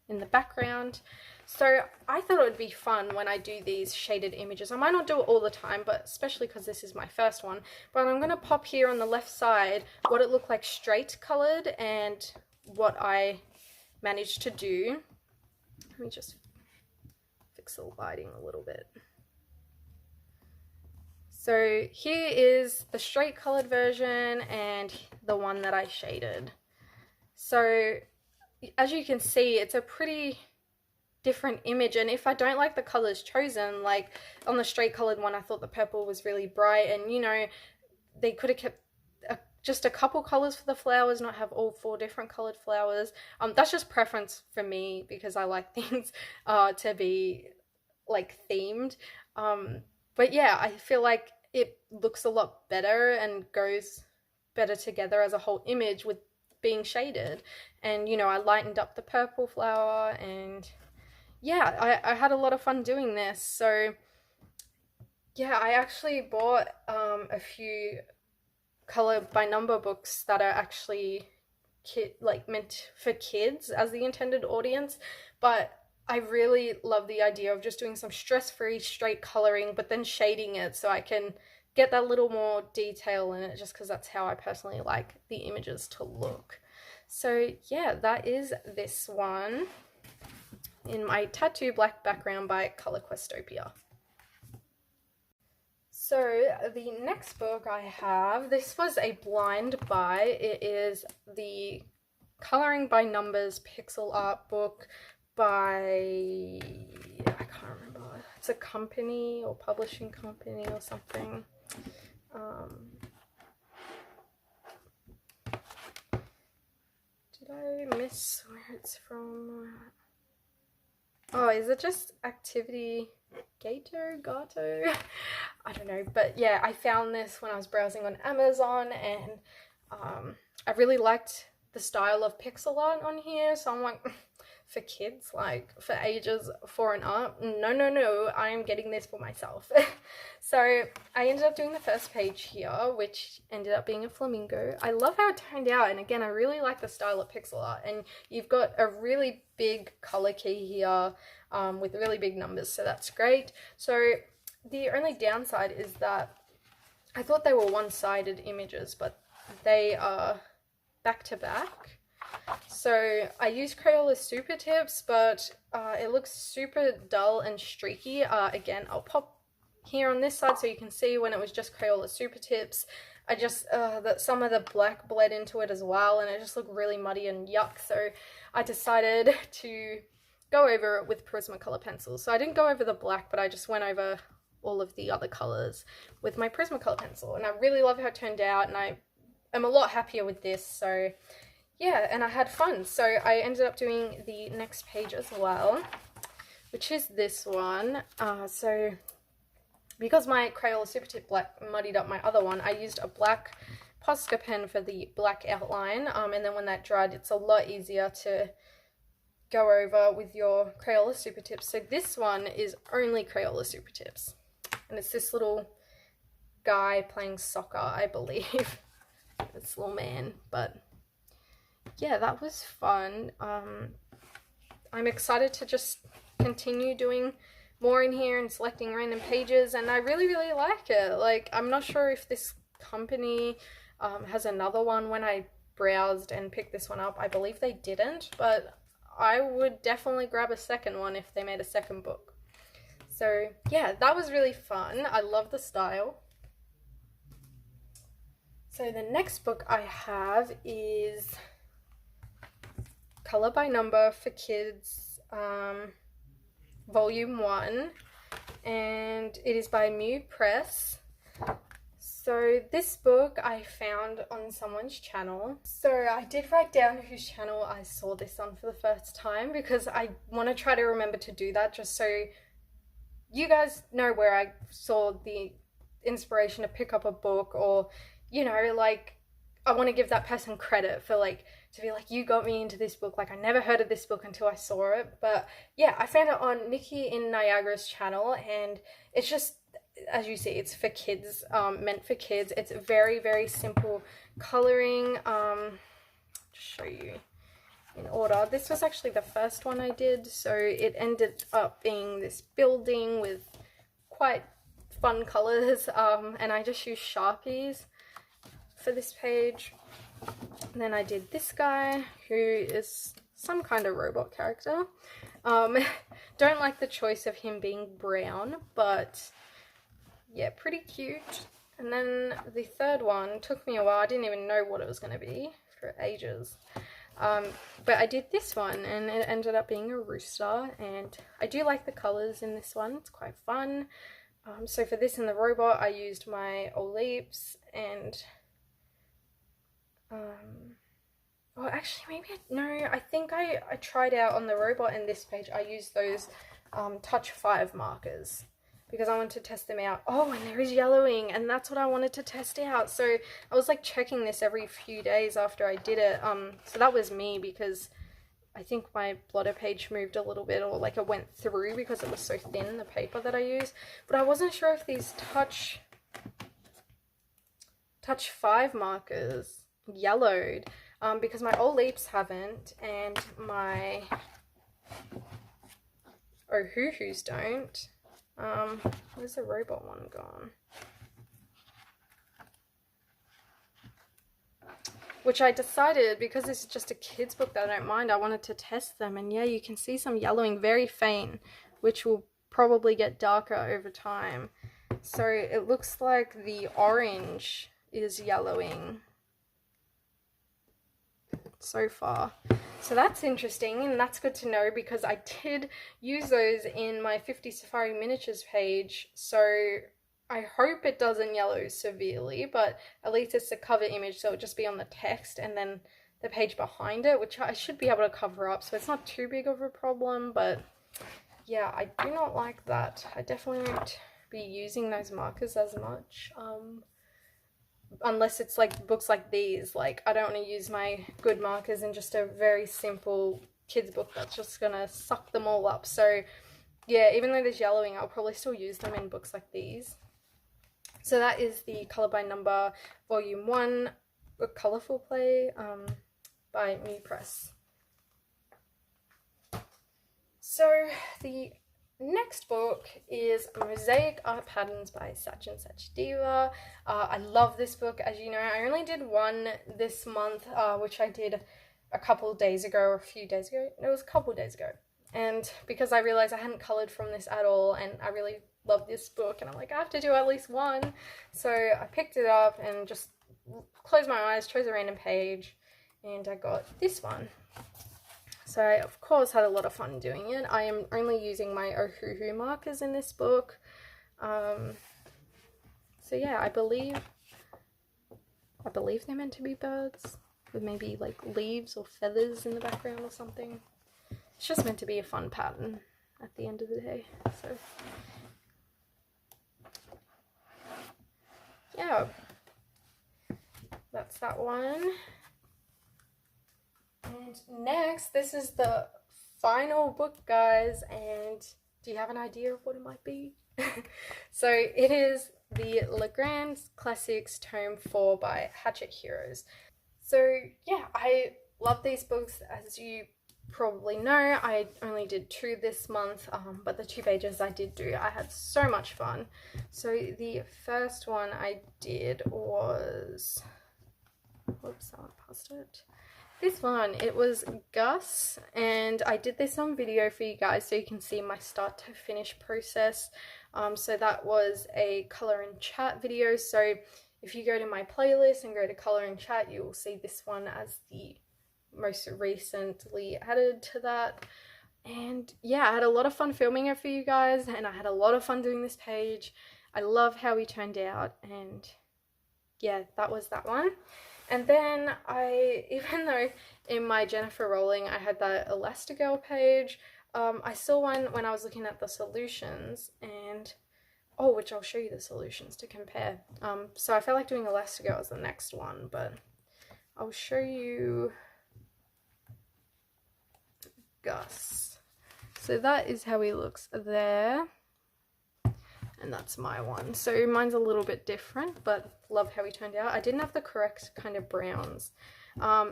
in the background. So I thought it would be fun when I do these shaded images. I might not do it all the time, but especially because this is my first one, but I'm going to pop here on the left side what it looked like straight colored and what I managed to do. Let me just fix the lighting a little bit. So here is the straight colored version and the one that I shaded. So as you can see, it's a pretty different image, and if I don't like the colors chosen, like on the straight colored one I thought the purple was really bright, and you know, they could have kept just a couple colors for the flowers, not have all 4 different colored flowers. That's just preference for me because I like things to be like themed. But yeah, I feel like it looks a lot better and goes better together as a whole image with being shaded. And you know, I lightened up the purple flower, and yeah, I had a lot of fun doing this. So yeah, I actually bought a few color by number books that are actually meant for kids as the intended audience, but I really love the idea of just doing some stress-free straight coloring but then shading it so I can get that little more detail in it, just because that's how I personally like the images to look. So yeah, that is this one in my Tattoo Black Background by Color Questopia. So the next book I have, this was a blind buy. It is the Coloring by Numbers pixel art book by, I can't remember, it's a company or publishing company or something. Did I miss where it's from? Oh, is it just Activity Gato? I don't know, but yeah, I found this when I was browsing on Amazon, and I really liked the style of pixel art on here, so I'm like, for kids, like for ages 4 and up, no, I am getting this for myself. So I ended up doing the first page here, which ended up being a flamingo. I love how it turned out, and again, I really like the style of pixel art, and you've got a really big color key here with really big numbers, so that's great. So the only downside is that I thought they were one-sided images, but they are back to back. So I used Crayola Super Tips, but it looks super dull and streaky. Again, I'll pop here on this side so you can see when it was just Crayola Super Tips. I just, that some of the black bled into it as well, and it just looked really muddy and yuck. So I decided to go over it with Prismacolor pencils. So I didn't go over the black, but I just went over all of the other colors with my Prismacolor pencil, and I really love how it turned out, and I am a lot happier with this. So yeah, and I had fun. So I ended up doing the next page as well, which is this one. So because my Crayola Super Tip black muddied up my other one, I used a black Posca pen for the black outline, and then when that dried, it's a lot easier to go over with your Crayola Super Tips. So this one is only Crayola Super Tips, and it's this little guy playing soccer, I believe. This little man, but yeah, that was fun. I'm excited to just continue doing more in here and selecting random pages, and I really like it. Like, I'm not sure if this company has another one. When I browsed and picked this one up, I believe they didn't, but I would definitely grab a second one if they made a second book. So yeah, that was really fun. I love the style. So the next book I have is Color by Number for Kids, Volume 1, and it is by Mew Press. So this book I found on someone's channel. So I did write down whose channel I saw this on for the first time, because I want to try to remember to do that, just so you guys know where I saw the inspiration to pick up a book, or, you know, like, I want to give that person credit for, like, to be like, you got me into this book. Like, I never heard of this book until I saw it. But yeah, I found it on Nikki in Niagara's channel, and it's just, as you see, it's for kids, meant for kids. It's very simple coloring. Just show you in order. This was actually the first one I did, so it ended up being this building with quite fun colors, and I just used Sharpies for this page. And then I did this guy, who is some kind of robot character. Don't like the choice of him being brown, but yeah, pretty cute. And then the third one took me a while. I didn't even know what it was going to be for ages. But I did this one, and it ended up being a rooster, and I do like the colors in this one. It's quite fun. So for this and the robot, I used my Olips, and oh, actually, maybe I think I tried out on the robot and this page. I used those Touch 5 markers, because I wanted to test them out. Oh, and there is yellowing, and that's what I wanted to test out. So I was like checking this every few days after I did it. So that was me, because I think my blotter page moved a little bit, or like it went through because it was so thin, the paper that I used. But I wasn't sure if these Touch 5 markers yellowed, because my old Leaps haven't, and my Ohuhus don't. Where's the robot one gone? Which I decided, because this is just a kid's book that I don't mind, I wanted to test them. And yeah, you can see some yellowing, very faint, which will probably get darker over time. So it looks like the orange is yellowing. so far. So that's interesting, and that's good to know because I did use those in my 50 Safari miniatures page, so I hope it doesn't yellow severely, but at least it's the cover image, so it'll just be on the text and then the page behind it, which I should be able to cover up, so it's not too big of a problem. But yeah, I do not like that. I definitely won't be using those markers as much, unless it's like books like these. Like, I don't want to use my good markers in just a very simple kids book that's just gonna suck them all up. So yeah, even though there's yellowing, I'll probably still use them in books like these. So that is the Colour by Number Volume 1, A Colourful Play, by Me Press. So the next book is Mosaic Art Patterns by Such and Such Diva. I love this book. As you know, I only did one this month, which I did a couple of days ago, or a few days ago. No, it was a couple of days ago. And because I realized I hadn't colored from this at all, and I really love this book, and I'm like, I have to do at least one. So I picked it up and just closed my eyes, chose a random page, and I got this one. So I, of course, had a lot of fun doing it. I am only using my Ohuhu markers in this book. So yeah, I believe they're meant to be birds with maybe like leaves or feathers in the background or something. It's just meant to be a fun pattern at the end of the day. So yeah, that's that one. And next, this is the final book, guys, and do you have an idea of what it might be? So it is the Legrands Classics Tome 4 by Hatchet Heroes. So yeah, I love these books. As you probably know, I only did 2 this month, but the 2 pages I did do, I had so much fun. So the first one I did was, whoops, I went past it. This one, it was Gus, and I did this on video for you guys so you can see my start to finish process. So that was a color and chat video. So if you go to my playlist and go to color and chat, you will see this one as the most recently added to that. And yeah, I had a lot of fun filming it for you guys, and I had a lot of fun doing this page. I love how he turned out, and yeah, that was that one. And then even though in my Jennifer Rowling I had that Elastigirl page, I saw one when I was looking at the solutions, and which I'll show you the solutions to compare. So I felt like doing Elastigirl as the next one, but I'll show you Gus. So that is how he looks there. And that's my one. So mine's a little bit different, but love how he turned out. I didn't have the correct kind of browns.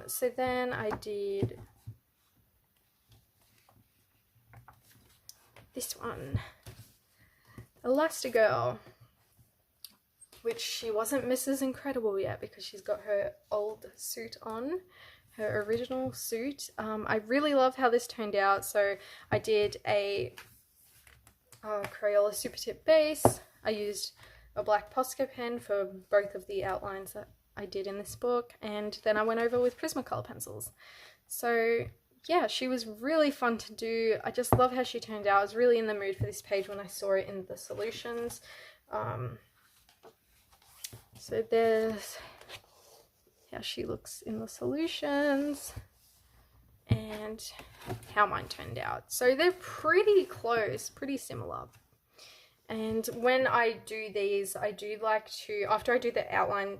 So then I did this one, Elastigirl, which she wasn't Mrs. Incredible yet because she's got her old suit on, her original suit. I really love how this turned out. So I did a Crayola Super Tip base. I used a black Posca pen for both of the outlines that I did in this book, and then I went over with Prismacolor pencils. So yeah, she was really fun to do. I just love how she turned out. I was really in the mood for this page when I saw it in the solutions. So there's how she looks in the solutions and how mine turned out. So they're pretty close, pretty similar. And when I do these, I do like to, after I do the outline,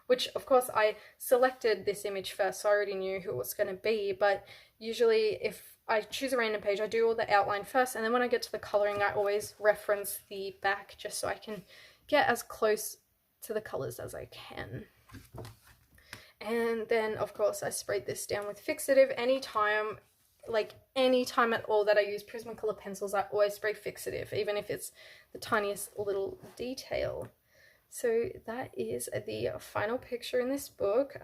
which of course I selected this image first, so I already knew who it was going to be, but usually if I choose a random page, I do all the outline first, and then when I get to the colouring, I always reference the back just so I can get as close to the colours as I can. And then of course I sprayed this down with fixative. Anytime at all that I use Prismacolor pencils, I always spray fixative, even if it's the tiniest little detail. So that is the final picture in this book.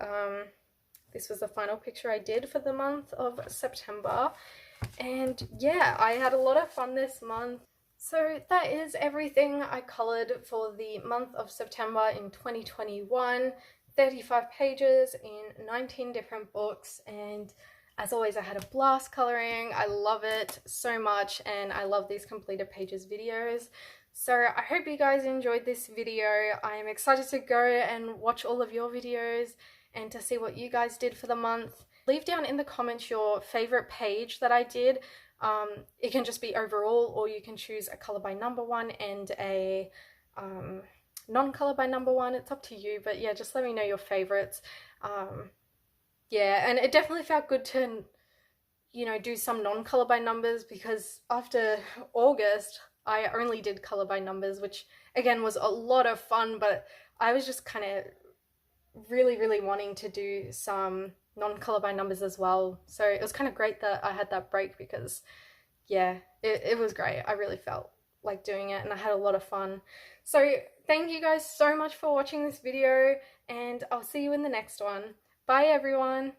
This was the final picture I did for the month of September. And yeah, I had a lot of fun this month. So that is everything I coloured for the month of September in 2021. 35 pages in 19 different books, and as always I had a blast coloring. I love it so much and I love these completed pages videos. So I hope you guys enjoyed this video. I am excited to go and watch all of your videos and to see what you guys did for the month. Leave down in the comments your favorite page that I did. It can just be overall, or you can choose a color by number one and a non-color by number one. It's up to you, but yeah, just let me know your favorites. Yeah, and it definitely felt good to, you know, do some non-color by numbers, because after August I only did color by numbers, which again was a lot of fun, but I was just kind of really wanting to do some non-color by numbers as well. So it was kind of great that I had that break, because yeah, it was great. I really felt like doing it and I had a lot of fun. So thank you guys so much for watching this video, and I'll see you in the next one. Bye everyone.